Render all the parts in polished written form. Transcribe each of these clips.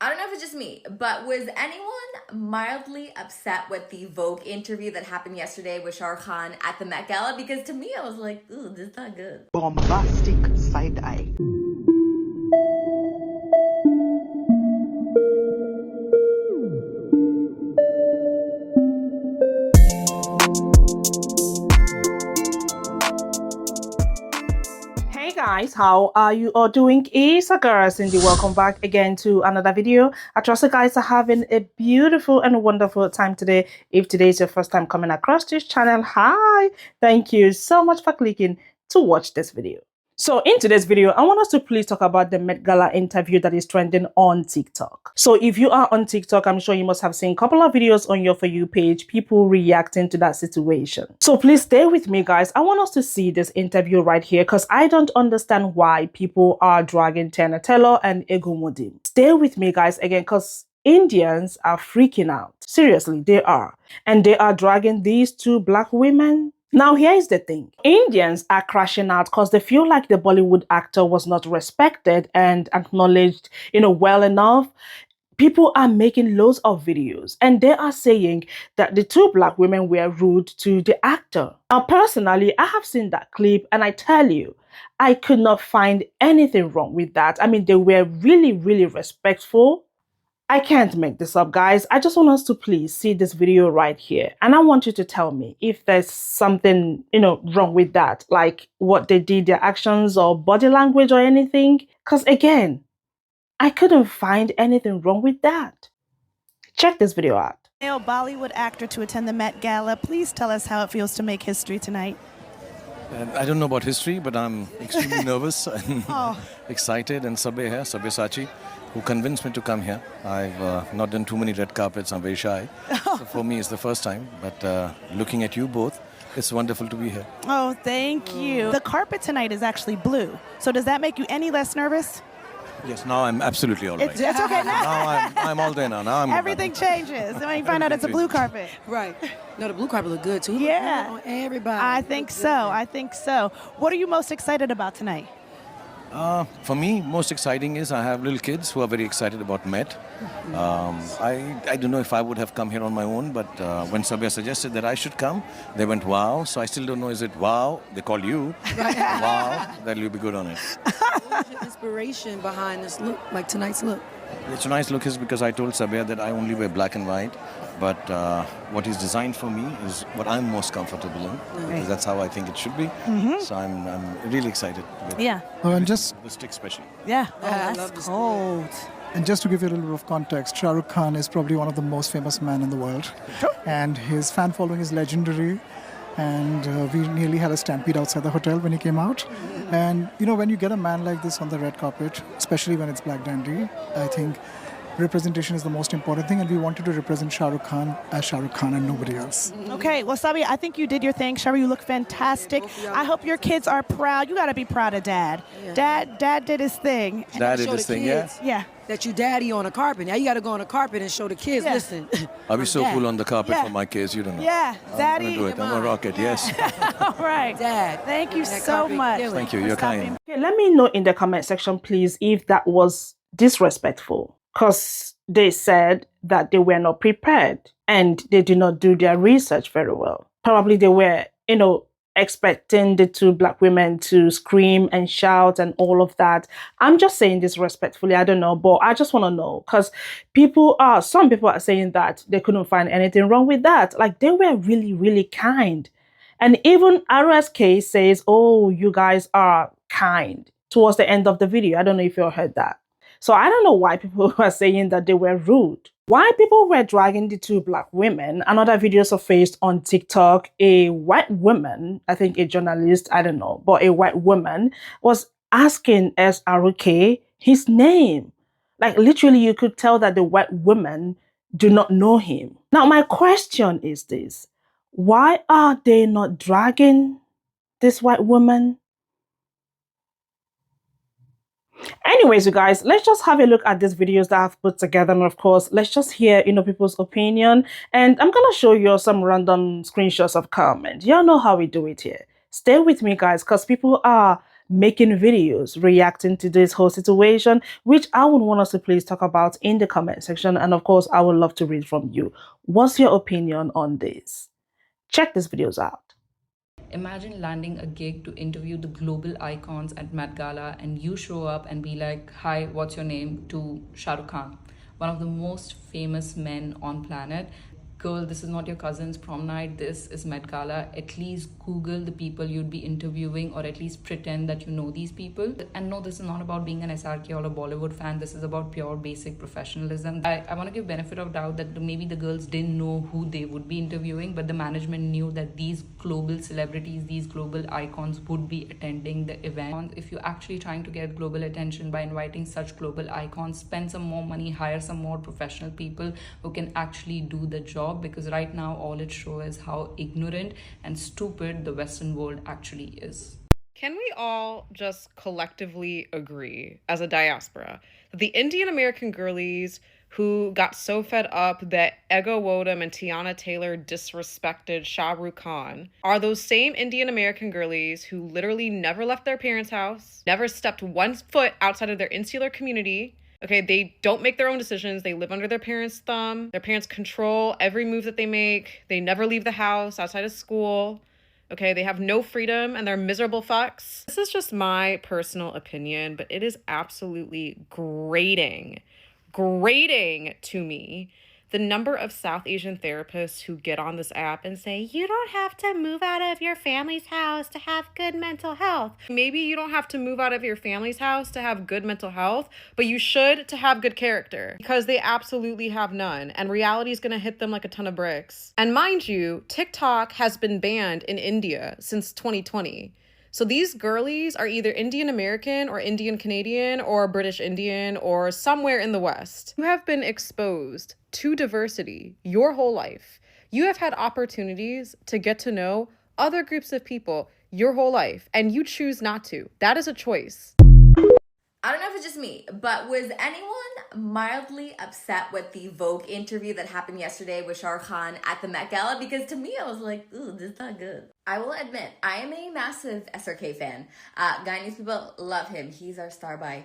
I don't know if it's just me, but was anyone mildly upset with the Vogue interview that happened yesterday with Shah Rukh Khan at the Met Gala? Because to me, I was like, ooh, this is not good. Bombastic side eye. Hey guys, how are you all doing? It's a girl Cindy. Welcome back again to another video. I trust you guys are having a beautiful and wonderful time today. If today is your first time coming across this channel, hi, thank you so much for clicking to watch this video. So in today's video, I want us to please talk about the Met Gala interview that is trending on TikTok. So if you are on TikTok, I'm sure you must have seen a couple of videos on your For You page, people reacting to that situation. So please stay with me, guys. I want us to see this interview right here because I don't understand why people are dragging Tenatello and Egomodim. Stay with me, guys, again, because Indians are freaking out. Seriously, they are. And they are dragging these two black women. Now, here's the thing. Indians are crashing out because they feel like the Bollywood actor was not respected and acknowledged, well enough. People are making loads of videos and they are saying that the two black women were rude to the actor. Now, personally, I have seen that clip and I tell you, I could not find anything wrong with that. I mean, they were really, really respectful. I can't make this up, guys. I just want us to please see this video right here. And I want you to tell me if there's something, wrong with that, like what they did, their actions or body language or anything. Because again, I couldn't find anything wrong with that. Check this video out. Male Bollywood actor to attend the Met Gala. Please tell us how it feels to make history tonight. I don't know about history, but I'm extremely nervous and excited. And Sabyasachi, who convinced me to come here. I've not done too many red carpets. I'm very shy. So for me, it's the first time. But looking at you both, it's wonderful to be here. Oh, thank you. The carpet tonight is actually blue. So does that make you any less nervous? Yes, now I'm absolutely all right. It's okay now. Now I'm all there now. Now I'm Everything changes when you find out it's a blue carpet. Right. No, the blue carpet look good too. Yeah. On everybody. I think so. What are you most excited about tonight? For me, most exciting is I have little kids who are very excited about Met. I don't know if I would have come here on my own, but when Sabya suggested that I should come, they went, wow. So I still don't know, is it wow? They call you. Wow. That'll be good on it. What was your inspiration behind this look, like tonight's look? Tonight's look is because I told Sabya that I only wear black and white, but what is designed for me is what I'm most comfortable in, because that's how I think it should be. So I'm really excited. With and just the stick especially. Yeah. I That's love cold. And just to give you a little bit of context, Shah Rukh Khan is probably one of the most famous men in the world. And his fan following is legendary. And we nearly had a stampede outside the hotel when he came out. And, when you get a man like this on the red carpet, especially when it's Black Dandy, I think representation is the most important thing. And we wanted to represent Shah Rukh Khan as Shah Rukh Khan and nobody else. Okay, well, Sabi, I think you did your thing. Shari, you look fantastic. I hope your kids are proud. You got to be proud of Dad. Yeah. Dad did his thing. Dad did his thing, yeah? Yeah. That you daddy on a carpet. Now you got to go on a carpet and show the kids, listen. I'll be so Dad. cool on the carpet Yeah. for my kids, you don't know. Yeah, Daddy. I'm going to do it. I'm going to rock it, yes. All right. Dad. Thank you That so carpet much. killing. Thank you, you're kind. Okay, let me know in the comment section, please, if that was disrespectful. Because they said that they were not prepared and they did not do their research very well. Probably they were, expecting the two black women to scream and shout and all of that. I'm just saying this respectfully. I don't know, but I just want to know because some people are saying that they couldn't find anything wrong with that. Like they were really, really kind. And even RSK says, oh, you guys are kind towards the end of the video. I don't know if you all heard that. So I don't know why people were saying that they were rude. Why people were dragging the two black women. Another video surfaced on TikTok. A white woman, I think a journalist, I don't know, but a white woman was asking SRK his name. Like literally you could tell that the white women do not know him. Now my question is this. Why are they not dragging this white woman? Anyways, you guys, let's just have a look at these videos that I've put together. And of course, let's just hear, people's opinion. And I'm going to show you some random screenshots of comments. Y'all know how we do it here. Stay with me, guys, because people are making videos reacting to this whole situation, which I would want us to please talk about in the comment section. And of course, I would love to read from you. What's your opinion on this? Check these videos out. Imagine landing a gig to interview the global icons at Met Gala and you show up and be like, "Hi, what's your name?" to Shah Rukh Khan, one of the most famous men on planet. Girl, this is not your cousin's prom night, this is Met Gala. At least Google the people you'd be interviewing, or at least pretend that you know these people. And no, this is not about being an SRK or a Bollywood fan. This is about pure basic professionalism. I want to give benefit of doubt that maybe the girls didn't know who they would be interviewing, but the management knew that these global celebrities, these global icons would be attending the event. If you're actually trying to get global attention by inviting such global icons, spend some more money, hire some more professional people who can actually do the job, because right now all it shows is how ignorant and stupid the Western world actually is. Can we all just collectively agree as a diaspora that the Indian American girlies who got so fed up that Ego Wodum and Tiana Taylor disrespected Shah Rukh Khan are those same Indian American girlies who literally never left their parents' house, never stepped one foot outside of their insular community? Okay, they don't make their own decisions. They live under their parents' thumb. Their parents control every move that they make. They never leave the house outside of school. Okay, they have no freedom and they're miserable fucks. This is just my personal opinion, but it is absolutely grating to me the number of South Asian therapists who get on this app and say, you don't have to move out of your family's house to have good mental health. Maybe you don't have to move out of your family's house to have good mental health, but you should to have good character, because they absolutely have none. And reality is going to hit them like a ton of bricks. And mind you, TikTok has been banned in India since 2020. So these girlies are either Indian American or Indian Canadian or British Indian or somewhere in the West. You have been exposed to diversity your whole life. You have had opportunities to get to know other groups of people your whole life, and you choose not to. That is a choice. I don't know if it's just me, but was anyone mildly upset with the Vogue interview that happened yesterday with Shah Rukh Khan at the Met Gala? Because to me, I was like, ooh, this is not good. I will admit, I am a massive SRK fan. Guyanese people love him. He's our star by.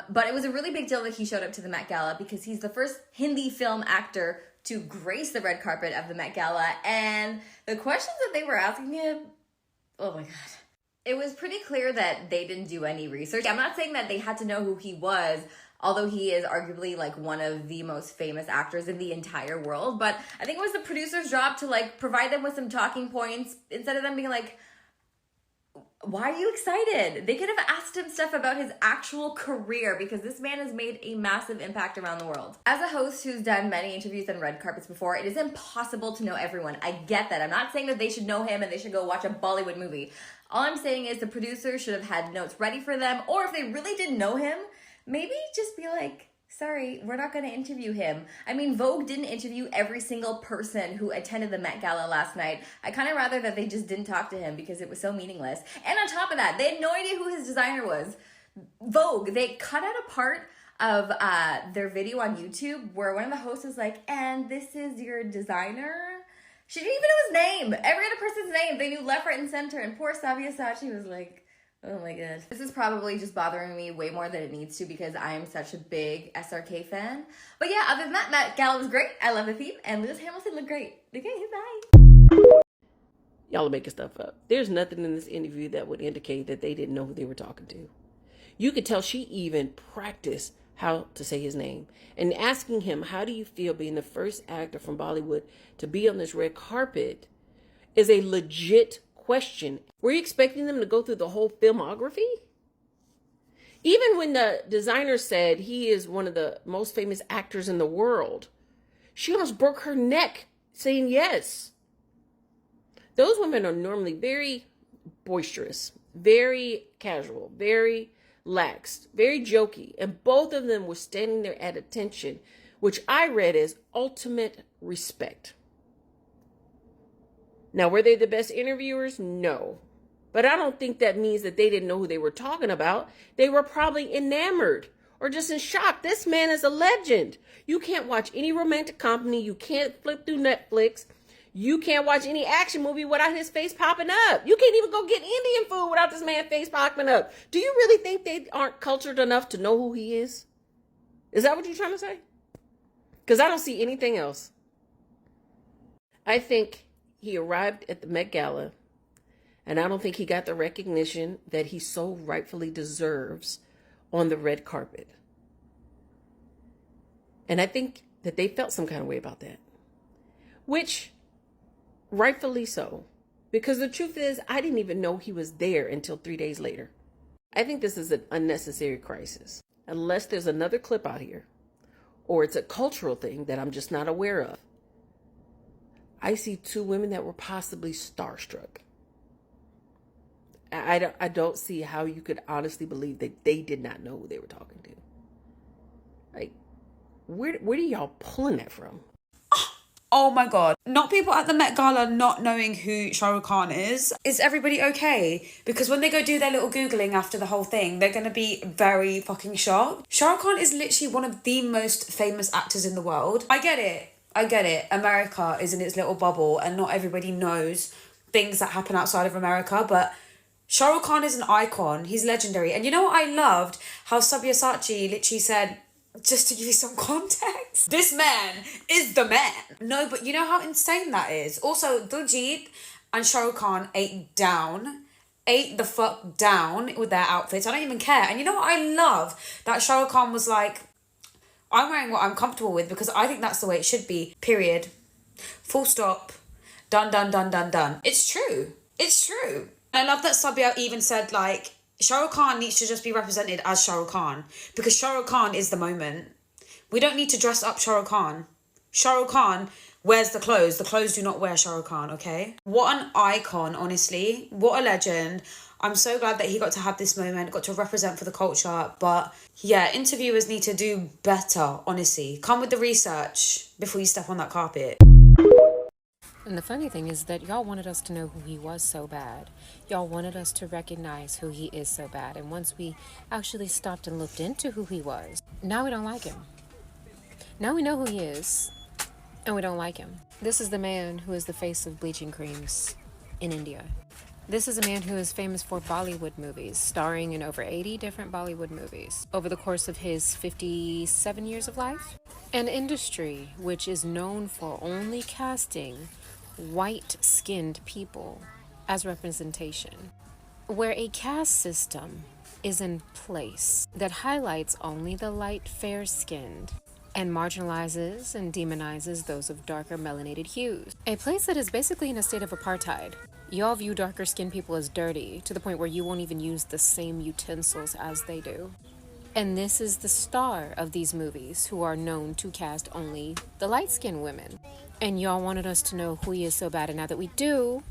But it was a really big deal that he showed up to the Met Gala because he's the first Hindi film actor to grace the red carpet of the Met Gala. And the questions that they were asking him, oh my God. It was pretty clear that they didn't do any research. I'm not saying that they had to know who he was, although he is arguably like one of the most famous actors in the entire world. But I think it was the producer's job to like provide them with some talking points instead of them being like, why are you excited? They could have asked him stuff about his actual career, because this man has made a massive impact around the world. As a host who's done many interviews on red carpets before, it is impossible to know everyone. I get that. I'm not saying that they should know him and they should go watch a Bollywood movie. All I'm saying is the producer should have had notes ready for them, or if they really didn't know him, maybe just be like, sorry, we're not going to interview him. I mean, Vogue didn't interview every single person who attended the Met Gala last night. I kind of rather that they just didn't talk to him because it was so meaningless. And on top of that, they had no idea who his designer was. Vogue, they cut out a part of their video on YouTube where one of the hosts was like, and this is your designer? She didn't even know his name. Every other person's name, they knew left, right, and center. And poor Sabyasachi was like, oh my God. This is probably just bothering me way more than it needs to because I am such a big SRK fan. But yeah, other than that, Met Gala was great. I love the theme. And Lewis Hamilton looked great. Okay, bye. Y'all are making stuff up. There's nothing in this interview that would indicate that they didn't know who they were talking to. You could tell she even practiced how to say his name. And asking him, how do you feel being the first actor from Bollywood to be on this red carpet, is a legit question. Were you expecting them to go through the whole filmography? Even when the designer said he is one of the most famous actors in the world, she almost broke her neck saying yes. Those women are normally very boisterous, very casual, very lax, very jokey, and both of them were standing there at attention, which I read as ultimate respect. Now, were they the best interviewers? No. But I don't think that means that they didn't know who they were talking about. They were probably enamored or just in shock. This man is a legend. You can't watch any romantic comedy. You can't flip through Netflix. You can't watch any action movie without his face popping up. You can't even go get Indian food without this man's face popping up. Do you really think they aren't cultured enough to know who he is? Is that what you're trying to say? Because I don't see anything else. I think he arrived at the Met Gala, and I don't think he got the recognition that he so rightfully deserves on the red carpet. And I think that they felt some kind of way about that. Which, rightfully so. Because the truth is, I didn't even know he was there until 3 days later. I think this is an unnecessary crisis. Unless there's another clip out here, or it's a cultural thing that I'm just not aware of. I see two women that were possibly starstruck. I don't see how you could honestly believe that they did not know who they were talking to. Like, where are y'all pulling that from? Oh my God. Not people at the Met Gala not knowing who Shah Rukh Khan is. Is everybody okay? Because when they go do their little Googling after the whole thing, they're going to be very fucking shocked. Shah Rukh Khan is literally one of the most famous actors in the world. I get it. America is in its little bubble and not everybody knows things that happen outside of America, but Shah Rukh Khan is an icon. He's legendary. And you know what I loved? How Sabyasachi literally said, just to give you some context, this man is the man. No, but you know how insane that is? Also, Diljit and Shah Rukh Khan ate the fuck down with their outfits. I don't even care. And you know what I love? That Shah Rukh Khan was like, I'm wearing what I'm comfortable with because I think that's the way it should be. Period. Full stop. Done, done, done, done, done. It's true. It's true. And I love that Sabya even said, like, Shah Rukh Khan needs to just be represented as Shah Rukh Khan because Shah Rukh Khan is the moment. We don't need to dress up Shah Rukh Khan. Shah Rukh Khan wears the clothes. The clothes do not wear Shah Rukh Khan, okay? What an icon, honestly. What a legend. I'm so glad that he got to have this moment, got to represent for the culture. But yeah, interviewers need to do better, honestly. Come with the research before you step on that carpet. And the funny thing is that y'all wanted us to know who he was so bad. Y'all wanted us to recognize who he is so bad. And once we actually stopped and looked into who he was, now we don't like him. Now we know who he is, and we don't like him. This is the man who is the face of bleaching creams in India. This is a man who is famous for Bollywood movies, starring in over 80 different Bollywood movies over the course of his 57 years of life. An industry which is known for only casting white-skinned people as representation, where a caste system is in place that highlights only the light, fair-skinned and marginalizes and demonizes those of darker melanated hues. A place that is basically in a state of apartheid. Y'all view darker skinned people as dirty to the point where you won't even use the same utensils as they do. And this is the star of these movies who are known to cast only the light-skinned women. And y'all wanted us to know who he is so bad, and now that we do,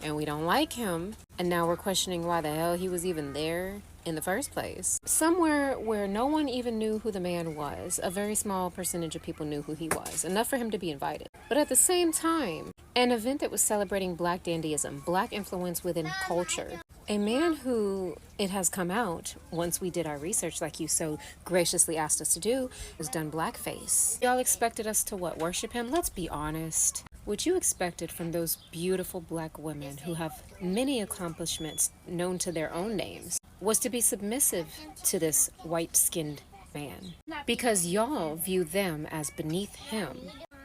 and we don't like him, and now we're questioning why the hell he was even there in the first place. Somewhere where no one even knew who the man was, a very small percentage of people knew who he was, enough for him to be invited. But at the same time, an event that was celebrating Black dandyism, Black influence within culture, a man who, it has come out, once we did our research like you so graciously asked us to do, was done blackface. Y'all expected us to what, worship him? Let's be honest. What you expected from those beautiful Black women who have many accomplishments known to their own names was to be submissive to this white-skinned man. Because y'all view them as beneath him.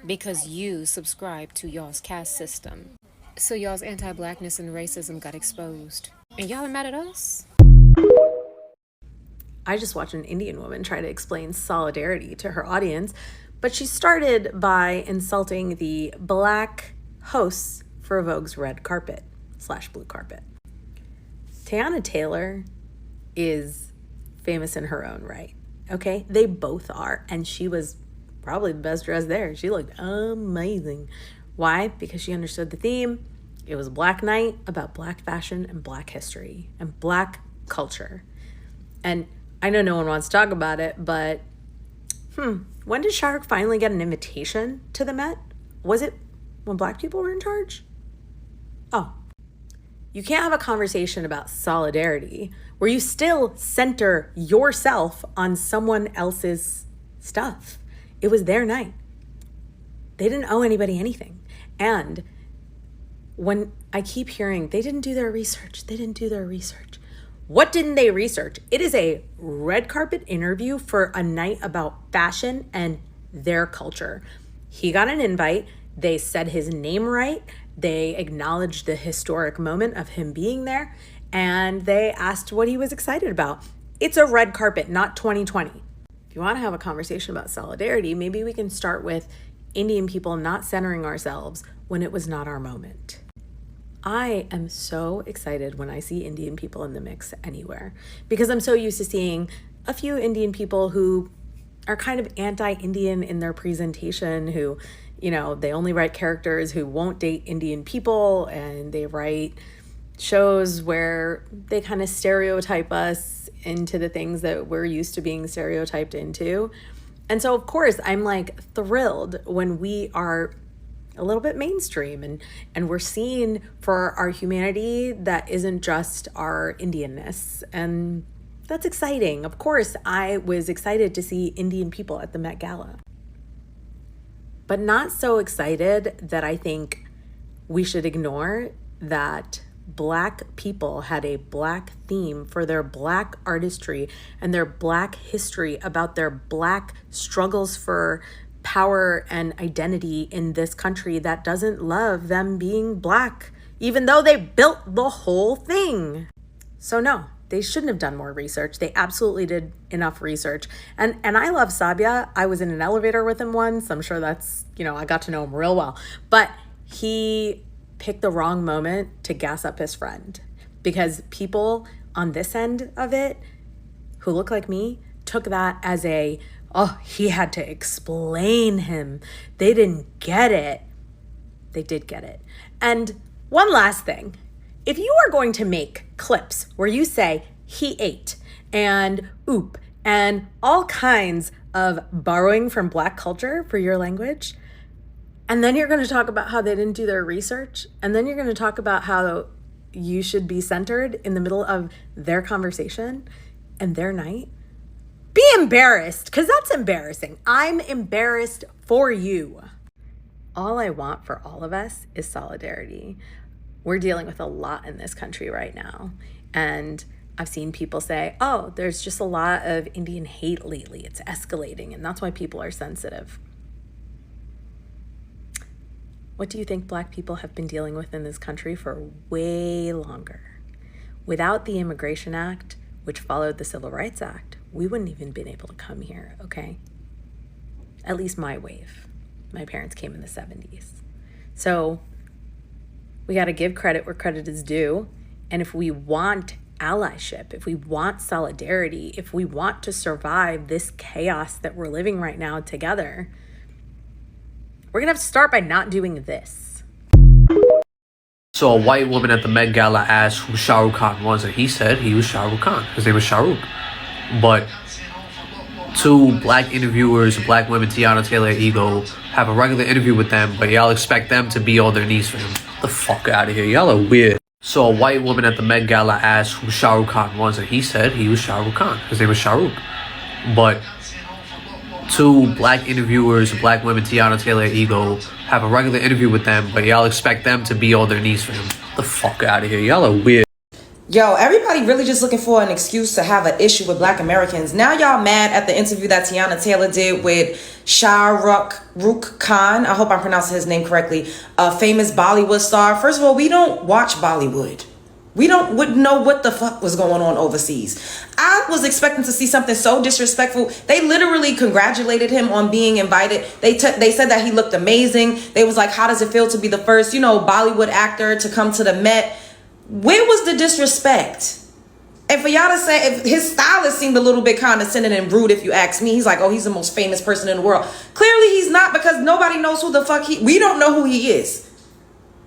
Because you subscribe to y'all's caste system. So y'all's anti-Blackness and racism got exposed. And y'all are mad at us? I just watched an Indian woman try to explain solidarity to her audience, but she started by insulting the Black hosts for Vogue's red carpet / blue carpet. Tiana Taylor is famous in her own right, okay? They both are, and she was probably the best dressed there. She looked amazing. Why? Because she understood the theme. It was Black Night about Black fashion and Black history and Black culture. And I know no one wants to talk about it, but when did Shah Rukh finally get an invitation to the Met? Was it when Black people were in charge? Oh. You can't have a conversation about solidarity where you still center yourself on someone else's stuff. It was their night. They didn't owe anybody anything. And when I keep hearing they didn't do their research, they didn't do their research. What didn't they research? It is a red carpet interview for a night about fashion and their culture. He got an invite. They said his name right. They acknowledged the historic moment of him being there. And they asked what he was excited about. It's a red carpet, not 2020. If you want to have a conversation about solidarity, maybe we can start with Indian people not centering ourselves when it was not our moment. I am so excited when I see Indian people in the mix anywhere, because I'm so used to seeing a few Indian people who are kind of anti-Indian in their presentation, who, you know, they only write characters who won't date Indian people, and they write shows where they kind of stereotype us into the things that we're used to being stereotyped into. And so, of course, I'm like thrilled when we are a little bit mainstream and we're seen for our humanity that isn't just our Indianness. And that's exciting. Of course, I was excited to see Indian people at the Met Gala, but not so excited that I think we should ignore that Black people had a Black theme for their Black artistry and their Black history about their Black struggles for power and identity in this country that doesn't love them being Black, even though they built the whole thing. So no, they shouldn't have done more research. They absolutely did enough research. And I love Sabia. I was in an elevator with him once. I'm sure that's, you know, I got to know him real well. But he picked the wrong moment to gas up his friend, because people on this end of it who look like me took that as a, oh, he had to explain him. They didn't get it. They did get it. And one last thing. If you are going to make clips where you say he ate and oop and all kinds of borrowing from Black culture for your language, and then you're going to talk about how they didn't do their research, and then you're going to talk about how you should be centered in the middle of their conversation and their night, be embarrassed, because that's embarrassing. I'm embarrassed for you. All I want for all of us is solidarity. We're dealing with a lot in this country right now. And I've seen people say, oh, there's just a lot of Indian hate lately. It's escalating, and that's why people are sensitive. What do you think Black people have been dealing with in this country for way longer? Without the Immigration Act, which followed the Civil Rights Act, we wouldn't even been able to come here, okay? At least my wave. My parents came in the 70s. So we got to give credit where credit is due. And if we want allyship, if we want solidarity, if we want to survive this chaos that we're living right now together, we're going to have to start by not doing this. So a white woman at the Met Gala asked who Shah Rukh Khan was, and he said he was Shah Rukh Khan. His name was Shah Rukh. But two Black interviewers, Black women, Tiana Taylor and Ego, have a regular interview with them, but y'all expect them to be on their knees for him. Get the fuck out of here. Y'all are weird. So a white woman at the Met Gala asked who Shah Rukh Khan was, and he said he was Shah Rukh Khan. His name was Shah Rukh. But two Black interviewers, Black women, Tiana Taylor and Ego, have a regular interview with them, but y'all expect them to be on their knees for him. Get the fuck out of here. Y'all are weird. Yo, everybody really just looking for an excuse to have an issue with Black Americans. Now y'all mad at the interview that Tiana Taylor did with Shah Rukh Khan. I hope I'm pronouncing his name correctly. A famous Bollywood star. First of all, we don't watch Bollywood. We wouldn't know what the fuck was going on overseas. I was expecting to see something so disrespectful. They literally congratulated him on being invited. They said that he looked amazing. They was like, how does it feel to be the first, Bollywood actor to come to the Met? Where was the disrespect? And for y'all to say, if his stylist seemed a little bit condescending and rude, if you ask me, he's like, oh, he's the most famous person in the world. Clearly he's not, because nobody knows who the fuck we don't know who he is.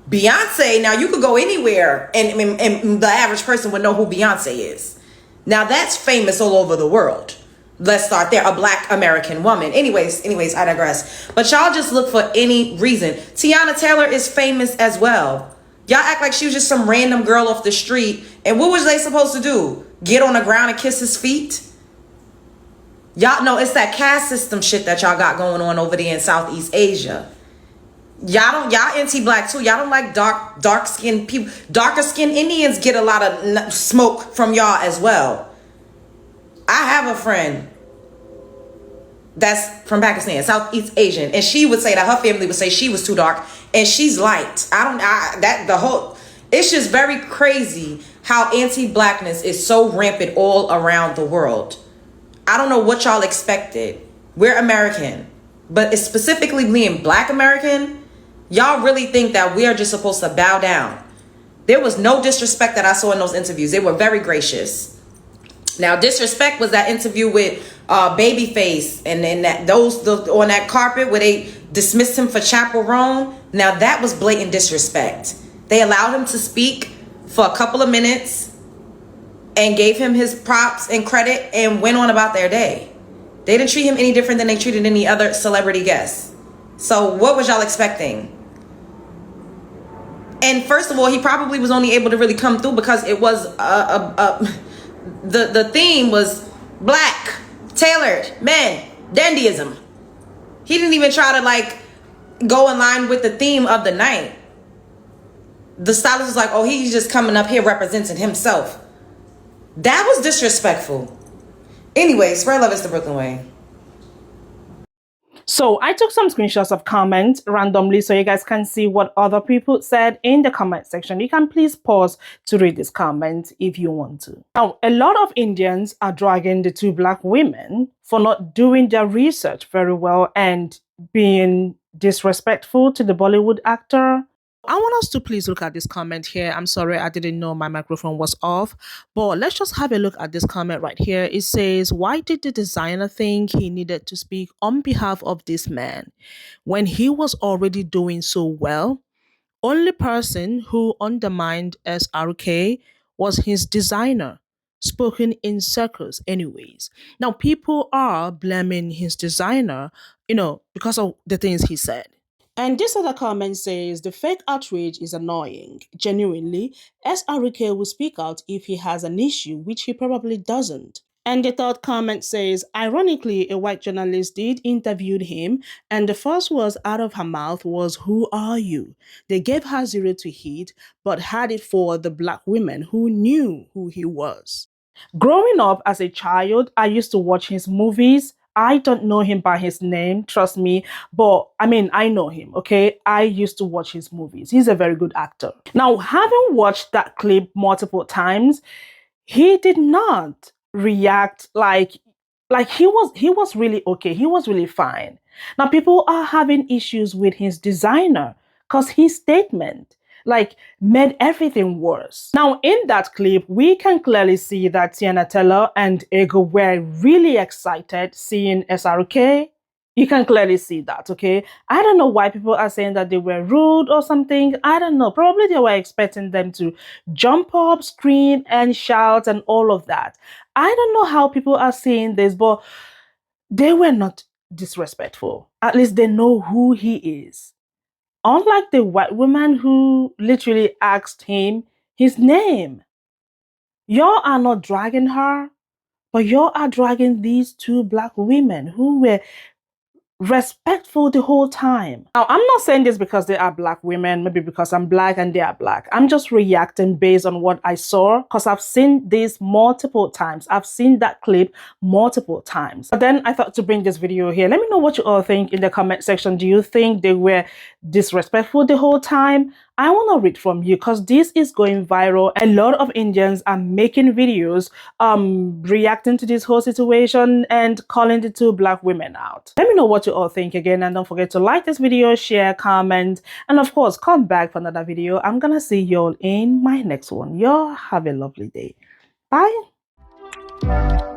Beyonce, now you could go anywhere and the average person would know who Beyonce is. Now that's famous all over the world. Let's start there. A Black American woman. Anyways, I digress. But y'all just look for any reason. Tiana Taylor is famous as well. Y'all act like she was just some random girl off the street. And what was they supposed to do? Get on the ground and kiss his feet? Y'all know it's that caste system shit that y'all got going on over there in Southeast Asia. Y'all anti-black too. Y'all don't like dark skinned people. Darker skinned Indians get a lot of smoke from y'all as well. I have a friend that's from Pakistan, Southeast Asian, and she would say that her family would say she was too dark, and she's light. It's just very crazy how anti-blackness is so rampant all around the world. I don't know what y'all expected. We're American, but it's specifically being Black American. Y'all really think that we are just supposed to bow down? There was no disrespect that I saw in those interviews. They were very gracious. Now, disrespect was that interview with Babyface and then on that carpet where they dismissed him for chaperone. Now, that was blatant disrespect. They allowed him to speak for a couple of minutes and gave him his props and credit and went on about their day. They didn't treat him any different than they treated any other celebrity guests. So what was y'all expecting? And first of all, he probably was only able to really come through because it was the theme was black, tailored, men, dandyism. He didn't even try to go in line with the theme of the night. The stylist was like, oh, he's just coming up here representing himself. That was disrespectful. Anyway, spread love is the Brooklyn way. So I took some screenshots of comments randomly so you guys can see what other people said in the comment section. You can please pause to read this comment if you want to. Now, a lot of Indians are dragging the two Black women for not doing their research very well and being disrespectful to the Bollywood actor. I want us to please look at this comment here. I'm sorry, I didn't know my microphone was off, but let's just have a look at this comment right here. It says, why did the designer think he needed to speak on behalf of this man when he was already doing so well? Only person who undermined SRK was his designer, spoken in circles anyways. Now, people are blaming his designer, because of the things he said. And this other comment says, the fake outrage is annoying. Genuinely, SRK will speak out if he has an issue, which he probably doesn't. And the third comment says, ironically, a white journalist did interview him, and the first words out of her mouth was, who are you? They gave her 0 to hit, but had it for the Black women who knew who he was. Growing up as a child, I used to watch his movies. I don't know him by his name, trust me, but I know him, okay? I used to watch his movies. He's a very good actor. Now, having watched that clip multiple times, he did not react like he was really okay. He was really fine. Now, people are having issues with his designer because his statement made everything worse. Now, in that clip, we can clearly see that Tiana Taylor and Ego were really excited seeing SRK. You can clearly see that, okay? I don't know why people are saying that they were rude or something. I don't know. Probably they were expecting them to jump up, scream, and shout and all of that. I don't know how people are saying this, but they were not disrespectful. At least they know who he is. Unlike the white woman who literally asked him his name. Y'all are not dragging her, but y'all are dragging these two Black women who were respectful the whole time. Now, I'm not saying this because they are Black women, maybe because I'm Black and they are Black. I'm just reacting based on what I saw because I've seen this multiple times. I've seen that clip multiple times. But then I thought to bring this video here. Let me know what you all think in the comment section. Do you think they were disrespectful the whole time? I want to read from you because this is going viral. A lot of Indians are making videos reacting to this whole situation and calling the two Black women out. Let me know what you all think again, and don't forget to like this video, share, comment, and of course come back for another video. I'm gonna see y'all in my next one. Y'all have a lovely day. Bye.